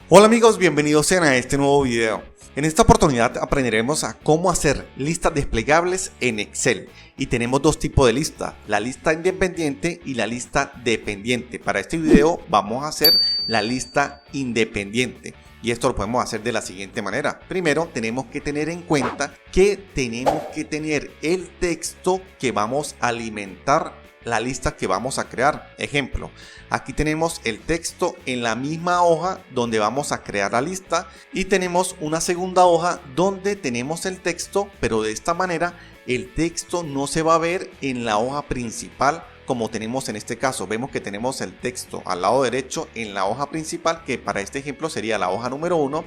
Hola amigos, bienvenidos sean a este nuevo video. En esta oportunidad aprenderemos a cómo hacer listas desplegables en Excel. Y tenemos dos tipos de listas, la lista independiente y la lista dependiente. Para este video vamos a hacer la lista independiente. Y esto lo podemos hacer de la siguiente manera. Primero tenemos que tener en cuenta que tenemos que tener el texto que vamos a alimentar la lista que vamos a crear. Ejemplo, aquí tenemos el texto en la misma hoja donde vamos a crear la lista y tenemos una segunda hoja donde tenemos el texto, pero de esta manera el texto no se va a ver en la hoja principal como tenemos en este caso. Vemos que tenemos el texto al lado derecho en la hoja principal, que para este ejemplo sería la hoja número 1,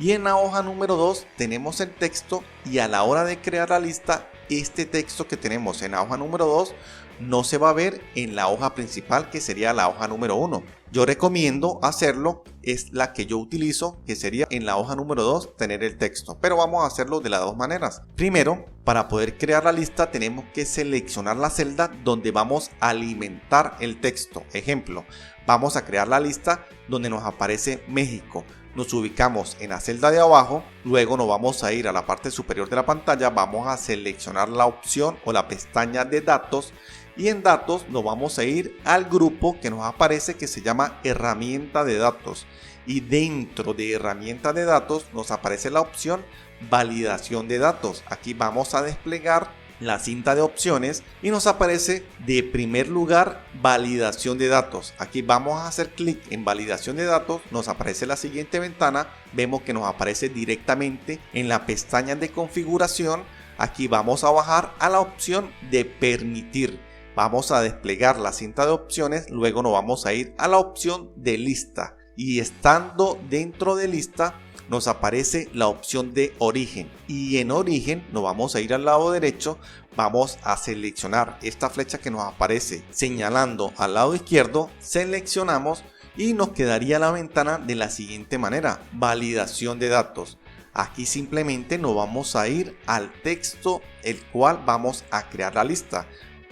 y en la hoja número 2 tenemos el texto, y a la hora de crear la lista, este texto que tenemos en la hoja número 2 no se va a ver en la hoja principal, que sería la hoja número 1. Yo recomiendo hacerlo, es la que yo utilizo, que sería en la hoja número 2 tener el texto, pero vamos a hacerlo de las dos maneras. Primero, para poder crear la lista tenemos que seleccionar la celda donde vamos a alimentar el texto. Ejemplo, vamos a crear la lista donde nos aparece México. Nos ubicamos en la celda de abajo, luego nos vamos a ir a la parte superior de la pantalla, vamos a seleccionar la opción o la pestaña de datos, y en datos nos vamos a ir al grupo que nos aparece, que se llama herramienta de datos, y dentro de herramienta de datos nos aparece la opción validación de datos. Aquí vamos a desplegar la cinta de opciones y nos aparece de primer lugar validación de datos. Aquí vamos a hacer clic en validación de datos, nos aparece la siguiente ventana, vemos que nos aparece directamente en la pestaña de configuración. Aquí vamos a bajar a la opción de permitir, vamos a desplegar la cinta de opciones, luego nos vamos a ir a la opción de lista, y estando dentro de lista nos aparece la opción de origen, y en origen nos vamos a ir al lado derecho, vamos a seleccionar esta flecha que nos aparece señalando al lado izquierdo, seleccionamos y nos quedaría la ventana de la siguiente manera: validación de datos. Aquí simplemente nos vamos a ir al texto el cual vamos a crear la lista,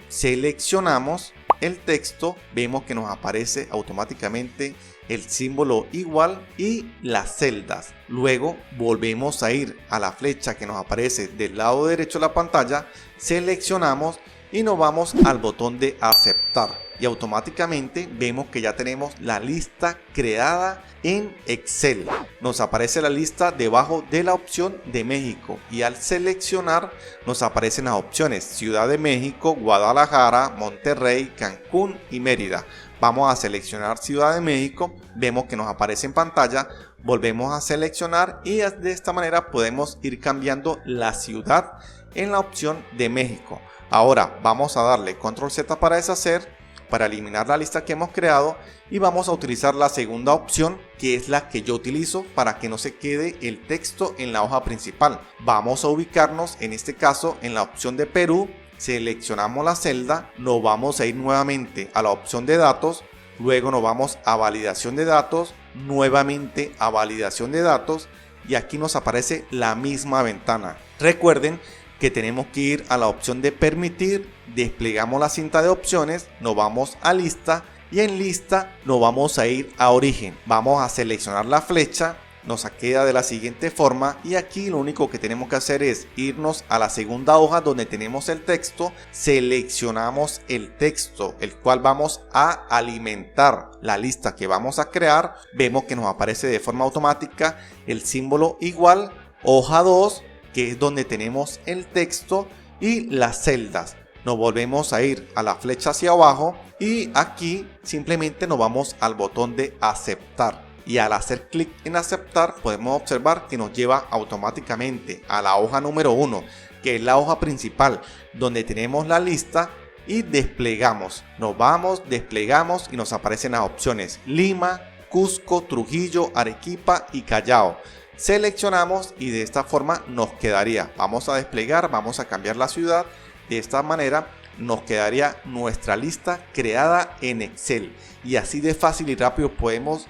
seleccionamos el texto, vemos que nos aparece automáticamente el símbolo igual y las celdas. Luego volvemos a ir a la flecha que nos aparece del lado derecho de la pantalla, seleccionamos y nos vamos al botón de aceptar, y automáticamente vemos que ya tenemos la lista creada en Excel. Nos aparece la lista debajo de la opción de México, y al seleccionar nos aparecen las opciones Ciudad de México, Guadalajara, Monterrey, Cancún y Mérida. Vamos a seleccionar Ciudad de México, vemos que nos aparece en pantalla, volvemos a seleccionar y de esta manera podemos ir cambiando la ciudad en la opción de México. Ahora vamos a darle control Z para deshacer, para eliminar la lista que hemos creado, y vamos a utilizar la segunda opción, que es la que yo utilizo para que no se quede el texto en la hoja principal. Vamos a ubicarnos en este caso en la opción de Perú, seleccionamos la celda, nos vamos a ir nuevamente a la opción de datos, luego nos vamos a validación de datos, nuevamente a validación de datos, y aquí nos aparece la misma ventana. Recuerden que tenemos que ir a la opción de permitir, desplegamos la cinta de opciones, nos vamos a lista, y en lista nos vamos a ir a origen. Vamos a seleccionar la flecha, nos queda de la siguiente forma, y aquí lo único que tenemos que hacer es irnos a la segunda hoja donde tenemos el texto, seleccionamos el texto el cual vamos a alimentar la lista que vamos a crear, vemos que nos aparece de forma automática el símbolo igual, hoja 2, que es donde tenemos el texto y las celdas. Nos volvemos a ir a la flecha hacia abajo y aquí simplemente nos vamos al botón de aceptar, y al hacer clic en aceptar podemos observar que nos lleva automáticamente a la hoja número 1, que es la hoja principal donde tenemos la lista, y desplegamos. Nos vamos, desplegamos y nos aparecen las opciones Lima, Cusco, Trujillo, Arequipa y Callao. Seleccionamos y de esta forma nos quedaría. Vamos a desplegar, vamos a cambiar la ciudad. De esta manera nos quedaría nuestra lista creada en Excel, y así de fácil y rápido podemos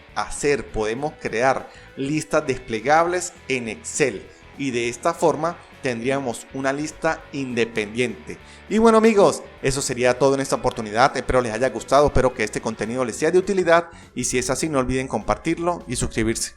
crear listas desplegables en Excel, y de esta forma tendríamos una lista independiente. Y bueno amigos, eso sería todo en esta oportunidad. Espero les haya gustado, espero que este contenido les sea de utilidad, y si es así no olviden compartirlo y suscribirse.